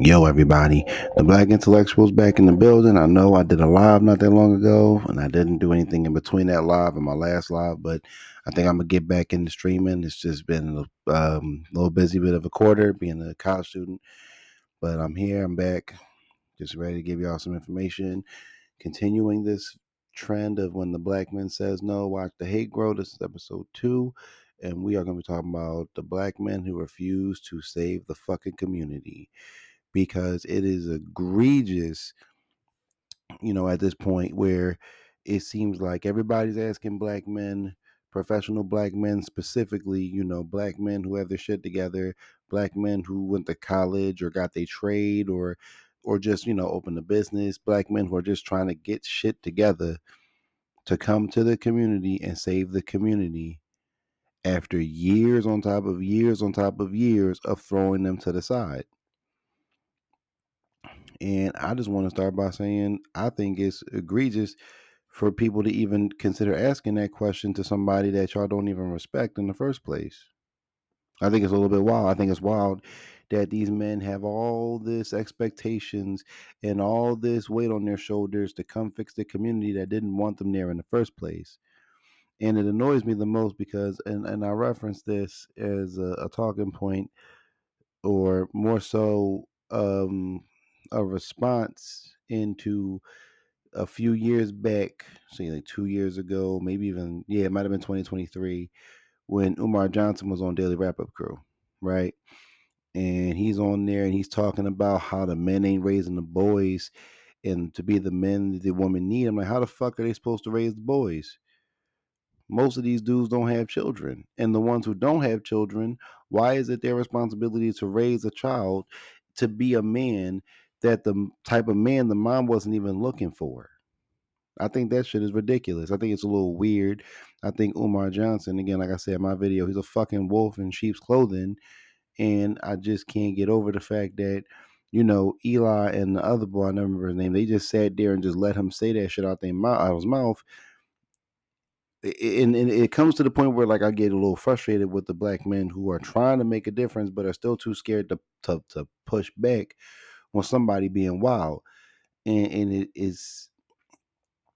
Yo, everybody. The Black Intellectuals back in the building. I know I did a live not that long ago, and I didn't do anything in between that live and my last live, but I think I'm going to get back into streaming. It's just been a little busy bit of a quarter being a college student, but I'm here. I'm back. Just ready to give y'all some information. Continuing this trend of when the black man says no, watch the hate grow. This is episode 2, and we are going to be talking about the black men who refuse to save the fucking community because it is egregious, at this point where it seems like everybody's asking black men, professional black men specifically, black men who have their shit together, black men who went to college or got their trade or just, open a business, black men who are just trying to get shit together to come to the community and save the community after years on top of years on top of years of throwing them to the side. And I just want to start by saying I think it's egregious for people to even consider asking that question to somebody that y'all don't even respect in the first place. I think it's a little bit wild. I think it's wild that these men have all this expectations and all this weight on their shoulders to come fix the community that didn't want them there in the first place. And it annoys me the most because, and I reference this as a talking point, or more so a response into a few years back, say like 2 years ago, maybe even, yeah, it might have been 2023, when Umar Johnson was on Daily Wrap Up Crew, right? And he's on there and he's talking about how the men ain't raising the boys and to be the men that the women need. I'm like, how the fuck are they supposed to raise the boys? Most of these dudes don't have children. And the ones who don't have children, why is it their responsibility to raise a child to be a man that the type of man the mom wasn't even looking for? I think that shit is ridiculous. I think it's a little weird. I think Umar Johnson, again, like I said in my video, he's a fucking wolf in sheep's clothing. And I just can't get over the fact that, Eli and the other boy, I never remember his name, they just sat there and just let him say that shit out of his mouth. And it comes to the point where, like, I get a little frustrated with the black men who are trying to make a difference but are still too scared to push back on somebody being wild. And it is,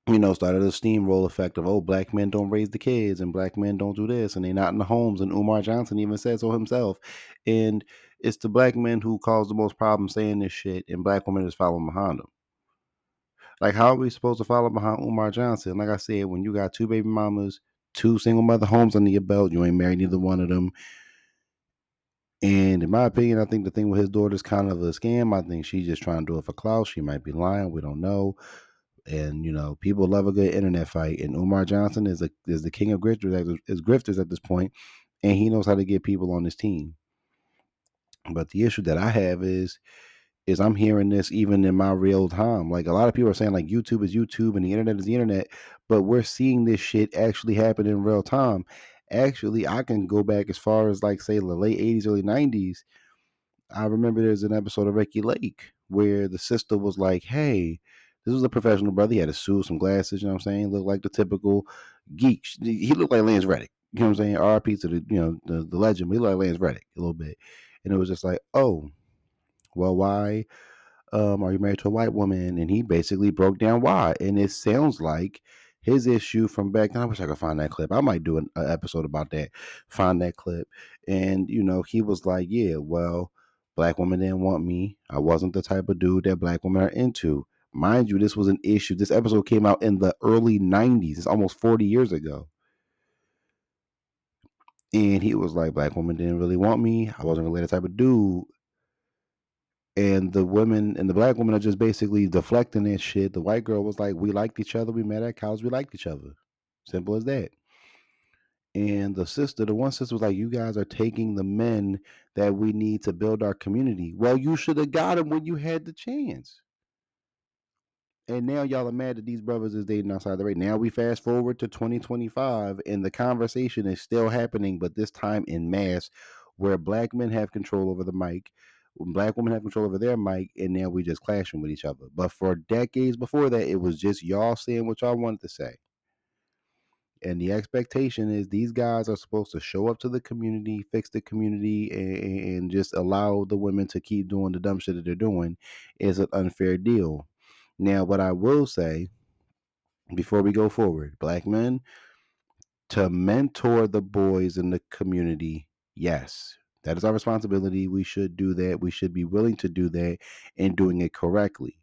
started a steamroll effect of, oh, black men don't raise the kids and black men don't do this and they're not in the homes. And Umar Johnson even said so himself. And it's the black men who cause the most problems saying this shit, and black women just following behind them. Like, how are we supposed to follow behind Umar Johnson? Like I said, when you got two baby mamas, two single mother homes under your belt, you ain't married neither one of them. And in my opinion, I think the thing with his daughter is kind of a scam. I think she's just trying to do it for clout. She might be lying. We don't know. And people love a good internet fight. And Umar Johnson is the king of grifters at this point, and he knows how to get people on his team. But the issue that I have is I'm hearing this even in my real time. Like, a lot of people are saying like YouTube is YouTube and the internet is the internet, but we're seeing this shit actually happen in real time. Actually, I can go back as far as, like, say, the late 80s, early 90s. I remember there's an episode of Ricky Lake where the sister was like, hey, this was a professional brother. He had a suit, some glasses, you know what I'm saying? Looked like the typical geek. He looked like Lance Reddick. You know what I'm saying? RP to the legend, but he looked like Lance Reddick a little bit. And it was just like, oh, well, why are you married to a white woman? And he basically broke down why. And it sounds like his issue from back then. I wish I could find that clip. I might do an episode about that. Find that clip. And, he was like, yeah, well, black women didn't want me. I wasn't the type of dude that black women are into. Mind you, this was an issue. This episode came out in the early 90s. It's almost 40 years ago. And he was like, black women didn't really want me. I wasn't really the type of dude. And the women and the black women are just basically deflecting that shit. The white girl was like, we liked each other. We met at college. We liked each other. Simple as that. And the one sister was like, you guys are taking the men that we need to build our community. Well, you should have got them when you had the chance. And now y'all are mad that these brothers is dating outside the race. Now we fast forward to 2025, and the conversation is still happening, but this time in mass, where black men have control over the mic, when black women have control over their mic, and now we just clashing with each other. But for decades before that, it was just y'all saying what y'all wanted to say. And the expectation is these guys are supposed to show up to the community, fix the community, and just allow the women to keep doing the dumb shit that they're doing is an unfair deal. Now, what I will say before we go forward, black men, to mentor the boys in the community, yes, that is our responsibility. We should do that. We should be willing to do that and doing it correctly.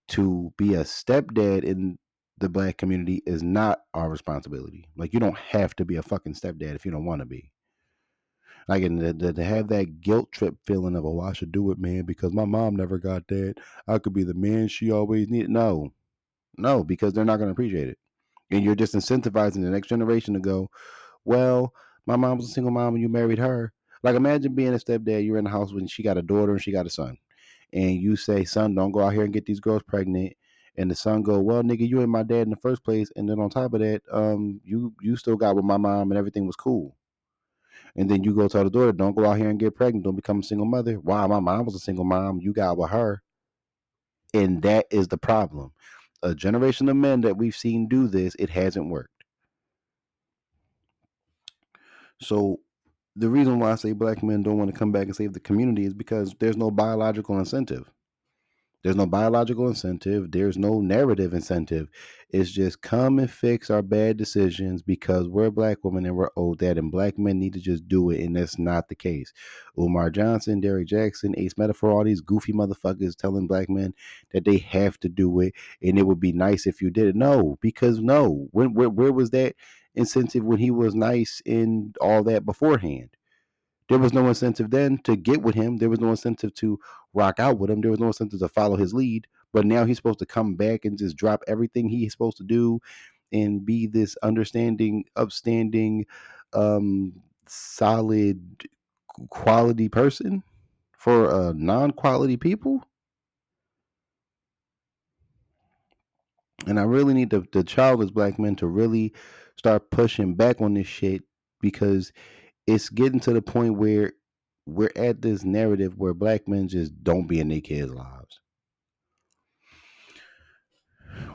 To be a stepdad in the black community is not our responsibility. Like, you don't have to be a fucking stepdad if you don't want to be. Like, and to have that guilt trip feeling of, oh, I should do it, man, because my mom never got that. I could be the man she always needed. No, no, because they're not going to appreciate it. And you're just incentivizing the next generation to go, well, my mom was a single mom and you married her. Like, imagine being a stepdad. You're in the house when she got a daughter and she got a son, and you say, "Son, don't go out here and get these girls pregnant." And the son go, "Well, nigga, you ain't my dad in the first place." And then on top of that, you still got with my mom and everything was cool. And then you go tell the daughter, "Don't go out here and get pregnant. Don't become a single mother." Wow, my mom was a single mom. You got with her, and that is the problem. A generation of men that we've seen do this, it hasn't worked. So the reason why I say black men don't want to come back and save the community is because there's no biological incentive. There's no biological incentive. There's no narrative incentive. It's just come and fix our bad decisions because we're black women and we're old that, and black men need to just do it, and that's not the case. Umar Johnson, Derek Jackson, Ace Metaphor, all these goofy motherfuckers telling black men that they have to do it, and it would be nice if you did it. No, because no, where was that incentive when he was nice and all that beforehand? There was no incentive then to get with him. There was no incentive to rock out with him. There was no incentive to follow his lead. But now he's supposed to come back and just drop everything he's supposed to do and be this understanding, upstanding, solid, quality person for non-quality people. And I really need the childless black men to really start pushing back on this shit because it's getting to the point where we're at this narrative where black men just don't be in their kids' lives.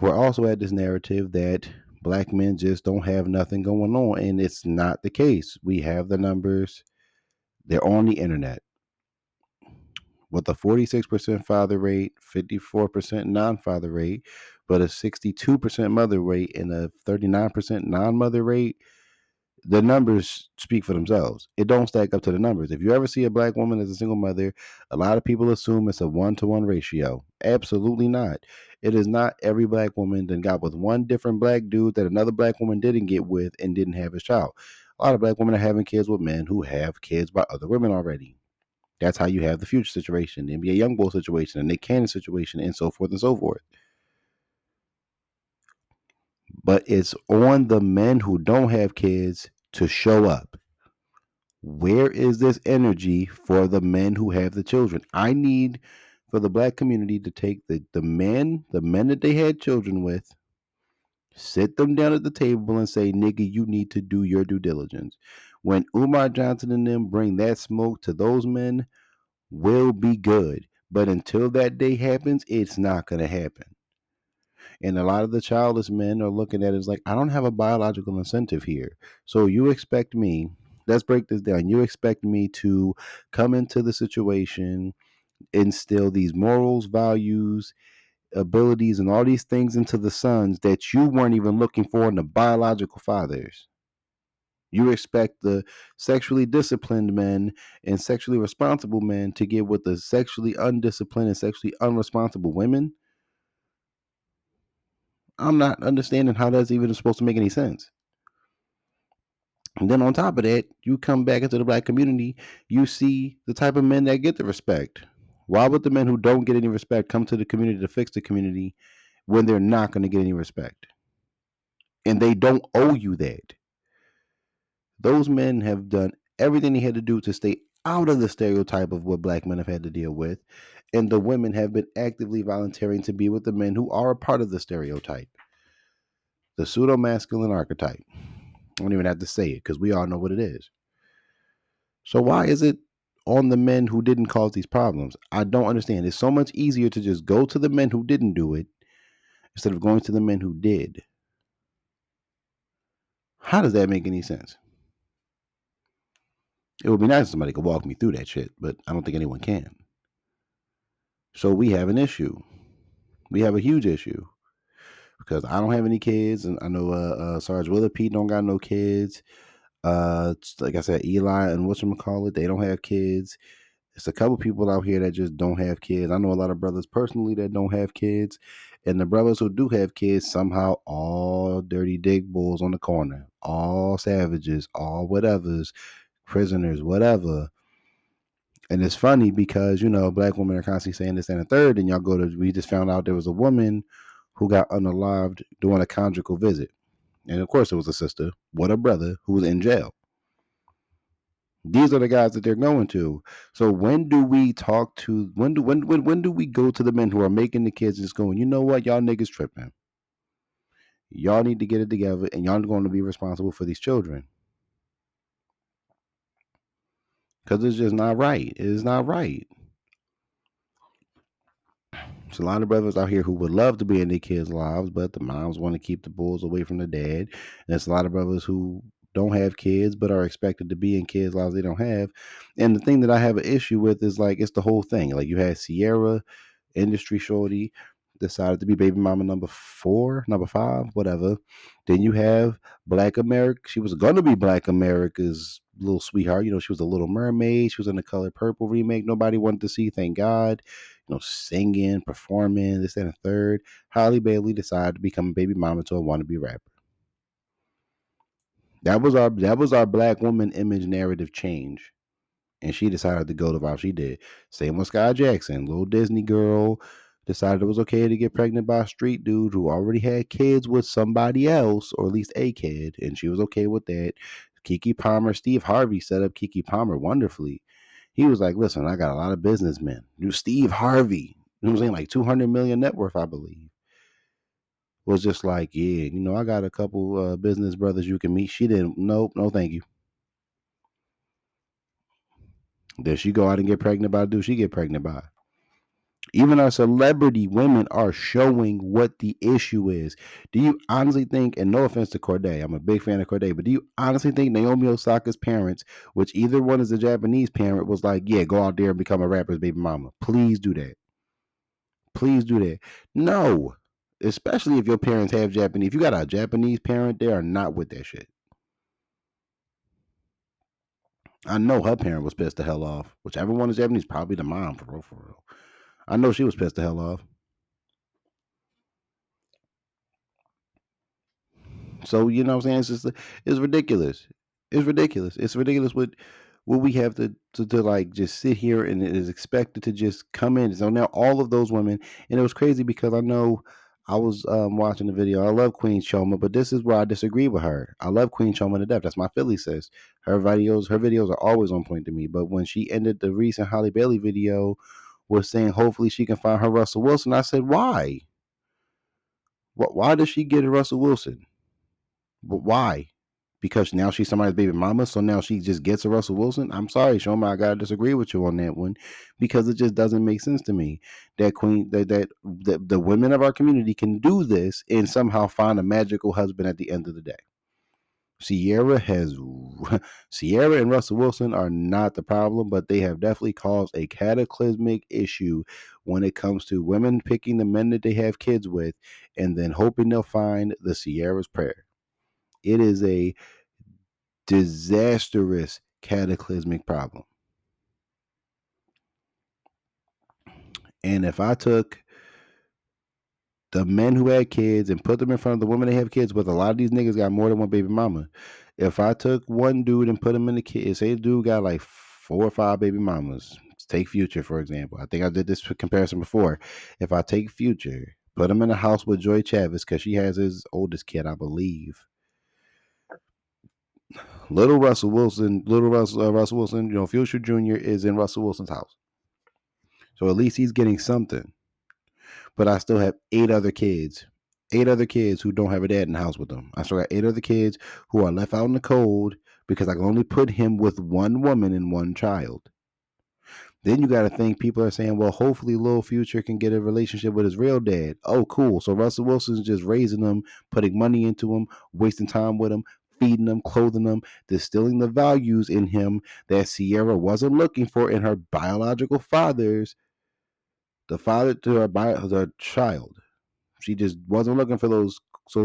We're also at this narrative that black men just don't have nothing going on, and it's not the case. We have the numbers, they're on the internet. With a 46% father rate, 54% non father rate, but a 62% mother rate, and a 39% non mother rate, the numbers speak for themselves. It don't stack up to the numbers. If you ever see a black woman as a single mother, a lot of people assume it's a 1-to-1 ratio. Absolutely not. It is not. Every black woman then got with one different black dude that another black woman didn't get with and didn't have his child. A lot of black women are having kids with men who have kids by other women already. That's how you have the Future situation, the NBA Youngboy situation, and Nick Cannon situation, and so forth and so forth. But it's on the men who don't have kids to show up. Where is this energy for the men who have the children? I need for the black community to take the men that they had children with, sit them down at the table and say, nigga, you need to do your due diligence. When Umar Johnson and them bring that smoke to those men, will be good. But until that day happens, it's not going to happen. And a lot of the childless men are looking at it as like, I don't have a biological incentive here. So you expect me, let's break this down. You expect me to come into the situation, instill these morals, values, abilities, and all these things into the sons that you weren't even looking for in the biological fathers. You expect the sexually disciplined men and sexually responsible men to get with the sexually undisciplined and sexually unresponsible women. I'm not understanding how that's even supposed to make any sense. And then on top of that, you come back into the black community, you see the type of men that get the respect. Why would the men who don't get any respect come to the community to fix the community when they're not going to get any respect? And they don't owe you that. Those men have done everything they had to do to stay out of the stereotype of what black men have had to deal with. And the women have been actively volunteering to be with the men who are a part of the stereotype, the pseudo masculine archetype. I don't even have to say it because we all know what it is. So why is it on the men who didn't cause these problems? I don't understand. It's so much easier to just go to the men who didn't do it instead of going to the men who did. How does that make any sense? It would be nice if somebody could walk me through that shit, but I don't think anyone can. So we have an issue. We have a huge issue because I don't have any kids, and I know Sarge Willa Pete don't got no kids. Like I said, Eli and whatchamacallit, they don't have kids. It's a couple people out here that just don't have kids. I know a lot of brothers personally that don't have kids. And the brothers who do have kids, somehow all dirty dig bulls on the corner, all savages, all whatevers, prisoners, whatever. And it's funny because, black women are constantly saying this and a third, and y'all we just found out there was a woman who got unalived doing a conjugal visit. And of course it was a sister, what a brother who was in jail. These are the guys that they're going to. So when do we talk to when do we go to the men who are making the kids and just going, you know what, y'all niggas tripping. Y'all need to get it together and y'all going to be responsible for these children. Because it's just not right. It is not right. There's a lot of brothers out here who would love to be in their kids' lives, but the moms want to keep the bulls away from the dad. And there's a lot of brothers who don't have kids but are expected to be in kids' lives they don't have. And the thing that I have an issue with is like it's the whole thing. Like you had Sierra, industry shorty, decided to be baby mama number 4, number 5, whatever. Then you have Black America. She was gonna be Black America's little sweetheart. She was a Little Mermaid. She was in the Color Purple remake. Nobody wanted to see. Thank God. Singing, performing, this and a third. Holly Bailey decided to become a baby mama to a wannabe rapper. That was our black woman image narrative change. And she decided to go the route she did. Same with Sky Jackson, little Disney girl, decided it was okay to get pregnant by a street dude who already had kids with somebody else, or at least a kid, and she was okay with that. Keke Palmer, Steve Harvey set up Keke Palmer wonderfully. He was like, listen, I got a lot of businessmen. Steve Harvey, you know what I'm saying, like 200 million net worth, I believe, was just like, yeah, I got a couple business brothers you can meet. She didn't, nope, no thank you. Does she go out and get pregnant by a dude she get pregnant by? Even our celebrity women are showing what the issue is. Do you honestly think, and no offense to Corday, I'm a big fan of Corday, but do you honestly think Naomi Osaka's parents, which either one is a Japanese parent, was like, yeah, go out there and become a rapper's baby mama? Please do that. Please do that. No. Especially if your parents have Japanese. If you got a Japanese parent, they are not with that shit. I know her parent was pissed the hell off. Whichever one is Japanese, probably the mom, for real, for real. I know she was pissed the hell off. So you know what I'm saying? It's ridiculous. It's ridiculous. It's ridiculous what we have to like just sit here and it is expected to just come in. So now all of those women, and it was crazy because I know I was watching the video. I love Queen Choma, but this is where I disagree with her. I love Queen Choma to death. That's my Philly sis. Her videos are always on point to me. But when she ended the recent Holly Bailey video was saying hopefully she can find her Russell Wilson, I said, why? Why does she get a Russell Wilson? But why? Because now she's somebody's baby mama, so now she just gets a Russell Wilson. I'm sorry, Shoma, I gotta disagree with you on that one because it just doesn't make sense to me that the women of our community can do this and somehow find a magical husband at the end of the day. Sierra has Sierra and Russell Wilson are not the problem, but they have definitely caused a cataclysmic issue when it comes to women picking the men that they have kids with and then hoping they'll find the Sierra's prayer. It is a disastrous, cataclysmic problem. And if I took the men who had kids and put them in front of the women they have kids with, a lot of these niggas got more than one baby mama. If I took one dude and put him in the kid, say the dude got like 4 or 5 baby mamas. Take Future, for example. I think I did this comparison before. If I take Future, put him in a house with Joy Chavis, because she has his oldest kid, I believe. Russell Wilson, Future Jr. is in Russell Wilson's house. So at least he's getting something. But I still have 8 other kids. 8 other kids who don't have a dad in the house with them. I still got 8 other kids who are left out in the cold because I can only put him with one woman and one child. Then you got to think people are saying, well, hopefully Lil Future can get a relationship with his real dad. Oh, cool. So Russell Wilson's just raising him, putting money into him, wasting time with him. feeding them, clothing them, distilling the values in him that Sierra wasn't looking for in her biological fathers, the father to her child. She just wasn't looking for those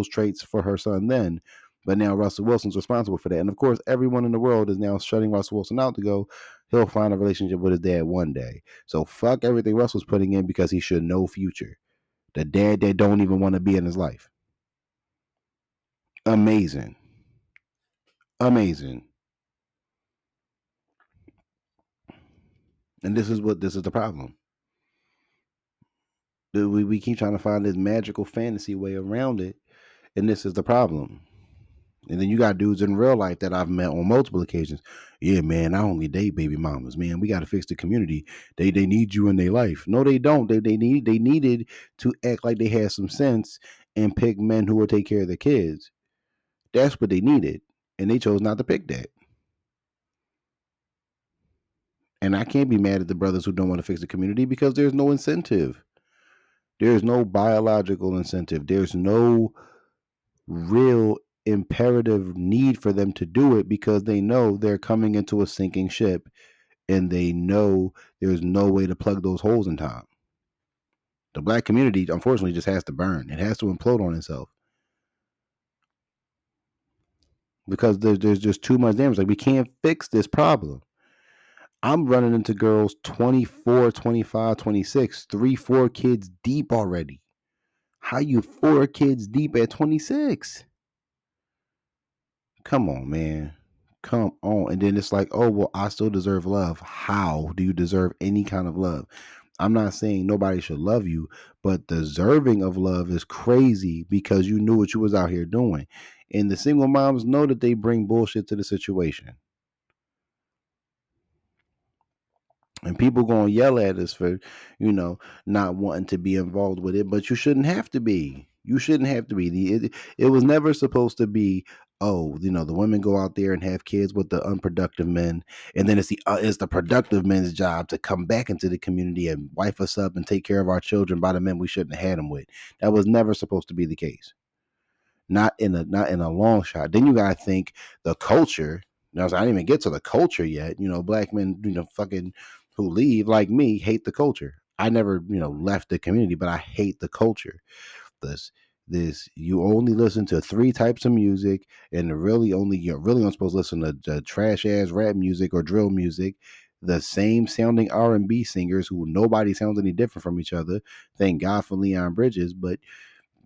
traits for her son then. But now Russell Wilson's responsible for that. And of course, everyone in the world is now shutting Russell Wilson out to go, he'll find a relationship with his dad one day. So fuck everything Russell's putting in because he should know future. The dad that don't even want to be in his life. Amazing. Amazing. And this is the problem. We keep trying to find this magical fantasy way around it, and this is the problem. And then you got dudes in real life that I've met on multiple occasions. Yeah, man, I only date baby mamas. Man, we got to fix the community. They need you in their life. No, they don't. They needed to act like they had some sense and pick men who would take care of their kids. That's what they needed, and they chose not to pick that. And I can't be mad at the brothers who don't want to fix the community because there's no incentive. There's no biological incentive. There's no real imperative need for them to do it because they know they're coming into a sinking ship and they know there's no way to plug those holes in time. The black community, unfortunately, just has to burn. It has to implode on itself because there's just too much damage. Like, we can't fix this problem. I'm running into girls 24, 25, 26, 3, 4 kids deep already. How you 4 kids deep at 26? Come on, man. Come on. And then it's like, oh, well, I still deserve love. How do you deserve any kind of love? I'm not saying nobody should love you, but deserving of love is crazy because you knew what you was out here doing. And the single moms know that they bring bullshit to the situation. And people gonna yell at us for, not wanting to be involved with it, but you shouldn't have to be. You shouldn't have to be. It was never supposed to be. Oh, the women go out there and have kids with the unproductive men, and then it's the productive men's job to come back into the community and wife us up and take care of our children by the men we shouldn't have had them with. That was never supposed to be the case. Not in a long shot. Then you gotta think the culture. Now, I didn't even get to the culture yet. Black men, fucking who leave like me hate the culture. I never, left the community, but I hate the culture. This you only listen to 3 types of music, and you're really only supposed to listen to trash ass rap music or drill music. The same sounding R&B singers who nobody sounds any different from each other. Thank God for Leon Bridges, but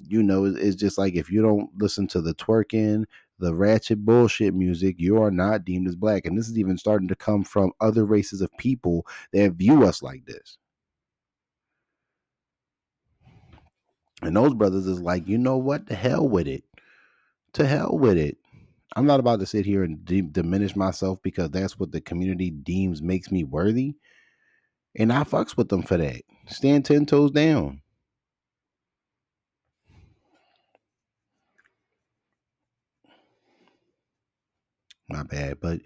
it's just like if you don't listen to the twerking, the ratchet bullshit music, you are not deemed as black. And this is even starting to come from other races of people that view us like this. And those brothers is like, you know what? The hell with it. To hell with it. I'm not about to sit here and diminish myself because that's what the community deems makes me worthy. And I fucks with them for that. Stand 10 toes down. My bad, but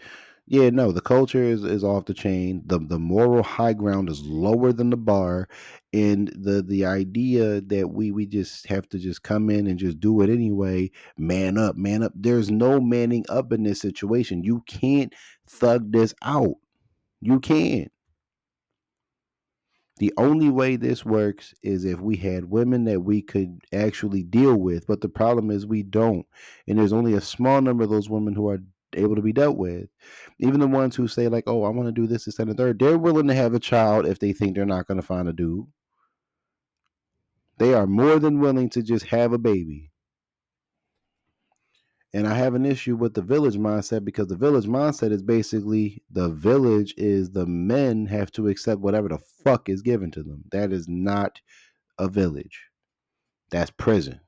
yeah, no, the culture is off the chain. The moral high ground is lower than the bar, and the idea that we just have to just come in and just do it anyway. Man up, man up. There's no manning up in this situation. You can't thug this out. You can't. The only way this works is if we had women that we could actually deal with. But the problem is we don't. And there's only a small number of those women who are able to be dealt with. Even the ones who say, like, oh, I want to do this, and the third, they're willing to have a child if they think they're not going to find a dude. They are more than willing to just have a baby. And I have an issue with the village mindset because the village mindset is basically the village is the men have to accept whatever the fuck is given to them. That is not a village. That's prison.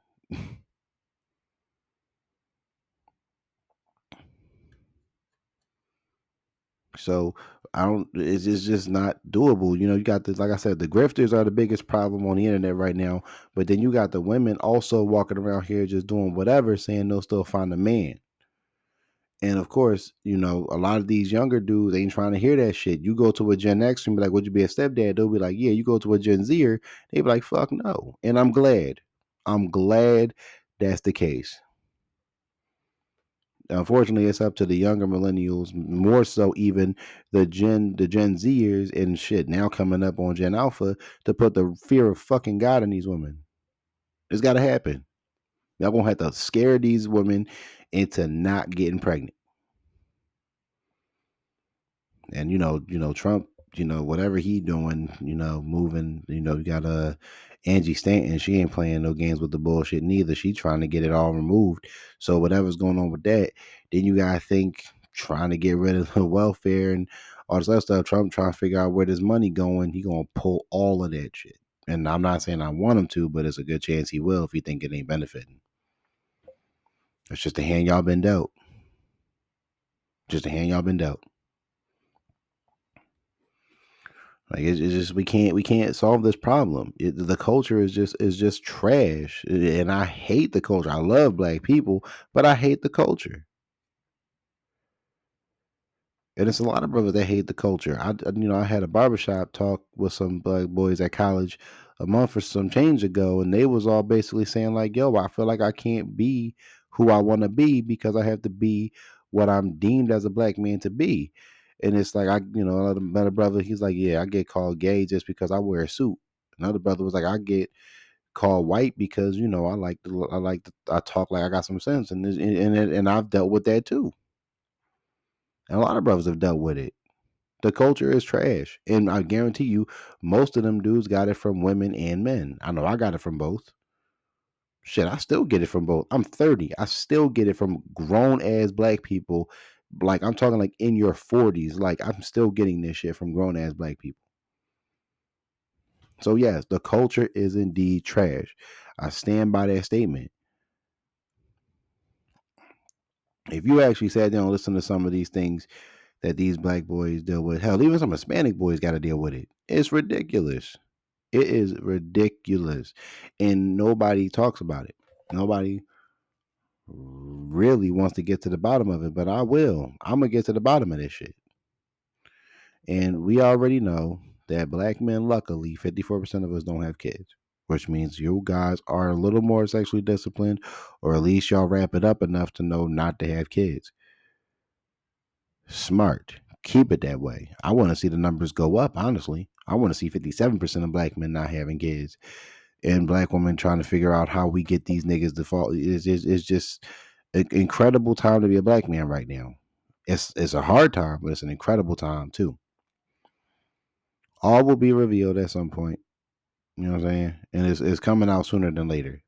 So I don't. It's just not doable. You got the like I said, the grifters are the biggest problem on the internet right now. But then you got the women also walking around here just doing whatever, saying they'll still find a man. And of course, a lot of these younger dudes ain't trying to hear that shit. You go to a Gen X and be like, "Would you be a stepdad?" They'll be like, "Yeah." You go to a Gen Zer, they be like, "Fuck no." And I'm glad. I'm glad that's the case. Unfortunately, it's up to the younger millennials, more so even the Gen Zers and shit now coming up on Gen Alpha to put the fear of fucking God in these women. It's got to happen. Y'all gonna have to scare these women into not getting pregnant. And Trump, whatever he doing, moving, you got Angie Stanton, she ain't playing no games with the bullshit neither. She trying to get it all removed. So whatever's going on with that, then you gotta think trying to get rid of the welfare and all this other stuff. Trump trying to figure out where this money going. He gonna pull all of that shit. And I'm not saying I want him to, but it's a good chance he will if he think it ain't benefiting. It's just a hand y'all been dealt. Just a hand y'all been dealt. Like it's just we can't solve this problem. The culture is just trash, and I hate the culture. I love black people, but I hate the culture. And it's a lot of brothers that hate the culture. I had a barbershop talk with some black boys at college a month or some change ago, and they was all basically saying like, "Yo, I feel like I can't be who I want to be because I have to be what I'm deemed as a black man to be." And it's like another brother, he's like, "Yeah, I get called gay just because I wear a suit." Another brother was like, "I get called white because I talk like I got some sense," and I've dealt with that too. And a lot of brothers have dealt with it. The culture is trash. And I guarantee you, most of them dudes got it from women and men. I know I got it from both. Shit, I still get it from both. I'm 30. I still get it from grown ass black people. Like, I'm talking like in your 40s. Like, I'm still getting this shit from grown ass black people. So, yes, the culture is indeed trash. I stand by that statement. If you actually sat down and listened to some of these things that these black boys deal with, hell, even some Hispanic boys got to deal with it. It's ridiculous. It is ridiculous. And nobody talks about it. Nobody really wants to get to the bottom of it, but I will. I'm going to get to the bottom of this shit. And we already know that black men, luckily, 54% of us don't have kids, which means you guys are a little more sexually disciplined, or at least y'all wrap it up enough to know not to have kids. Smart. Keep it that way. I want to see the numbers go up, honestly. I want to see 57% of black men not having kids and black women trying to figure out how we get these niggas to fall. It's just an incredible time to be a black man right now. It's a hard time, but it's an incredible time too. All will be revealed at some point. You know what I'm saying? And it's coming out sooner than later.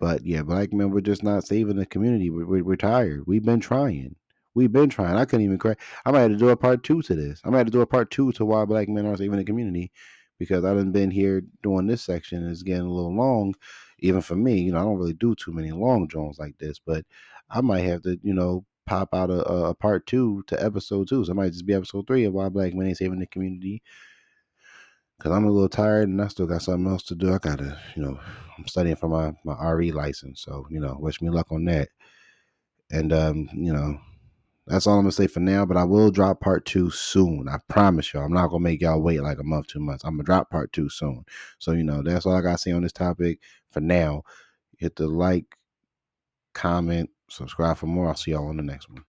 But yeah, black men, we're just not saving the community. We're tired. We've been trying. We've been trying. I couldn't even crack. I might have to do a part two to this. I might have to do a part two to why black men aren't saving the community, because I done been here doing this section. It's getting a little long, even for me. I don't really do too many long drones like this, but I might have to, pop out a part two to episode two. So it might just be episode three of why black men ain't saving the community, because I'm a little tired and I still got something else to do. I gotta, I'm studying for my RE license, so wish me luck on that. And that's all I'm gonna say for now. But I will drop part two soon. I promise y'all. I'm not gonna make y'all wait like a month, 2 months. I'm gonna drop part two soon. So that's all I gotta say on this topic for now. Hit the like, comment, subscribe for more. I'll see y'all on the next one.